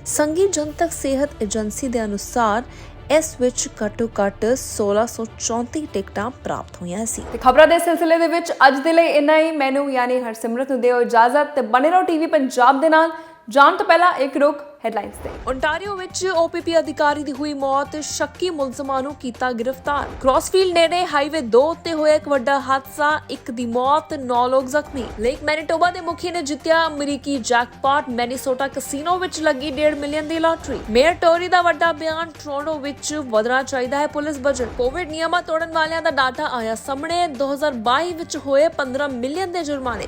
[SPEAKER 1] ਸੰਘੀ ਜਨਤਕ ਸਿਹਤ ਏਜੰਸੀ ਦੇ ਅਨੁਸਾਰ ਇਸ ਵਿੱਚ ਘੱਟੋ-ਘੱਟ 1634 ਟਿਕਟਾਂ ਪ੍ਰਾਪਤ ਹੋਈਆਂ ਸੀ। ਖਬਰਾਂ ਦੇ ਸਿਲਸਿਲੇ ਦੇ ਵਿੱਚ ਅੱਜ ਦੇ ਲਈ ਇੰਨਾ ਹੀ। ਮੈਨੂੰ ਯਾਨੀ ਹਰਸਿਮਰਤ ਨੂੰ ਦਿਓ ਇਜਾਜ਼ਤ ਤੇ ਬਣੇ ਰਹੋ ਟੀਵੀ ਪੰਜਾਬ ਦੇ ਨਾਲ। ਜਾਣ ਤੋਂ ਪਹਿਲਾਂ ਇੱਕ ਰੁਕ ਹੈਡਲਾਈਨਸ ਤੇ। ਓਨਟਾਰੀਓ ਵਿੱਚ ਓਪੀਪੀ ਅਧਿਕਾਰੀ ਦੀ ਹੋਈ ਮੌਤ, ਸ਼ੱਕੀ ਮੁਲਜ਼ਮਾਂ ਨੂੰ ਕੀਤਾ ਗ੍ਰਿਫਤਾਰ। ਕ੍ਰਾਸਫੀਲਡ ਨੇੜੇ ਹਾਈਵੇ 2 ਉੱਤੇ ਹੋਇਆ ਇੱਕ ਵੱਡਾ ਹਾਦਸਾ, ਇੱਕ ਦੀ ਮੌਤ, 9 ਲੋਕ ਜ਼ਖਮੀ। ਲੇਕ ਮੈਨੀਟੋਬਾ ਦੇ ਮੁਖੀ ਨੇ ਜਿੱਤਿਆ ਅਮਰੀਕੀ ਜੈਕਪਾਟ, ਮੈਨੀਸੋਟਾ ਕਸੀਨੋ ਵਿੱਚ ਲੱਗੀ 1.5 ਮਿਲੀਅਨ ਦੀ ਲਾਟਰੀ। ਮੇਅਰ ਟੋਰੀ ਦਾ ਵੱਡਾ ਬਿਆਨ, ਟੋਰਾਂਟੋ ਵਿੱਚ ਵਧਣਾ ਚਾਹੀਦਾ ਹੈ ਪੁਲਿਸ ਬਜਟ। ਕੋਵਿਡ ਨਿਯਮਾਂ ਤੋੜਨ ਵਾਲਿਆਂ ਦਾ ਡਾਟਾ ਆਇਆ ਸਾਹਮਣੇ, 2022 ਵਿੱਚ ਹੋਏ 15 ਮਿਲੀਅਨ ਦੇ ਜੁਰਮਾਨੇ।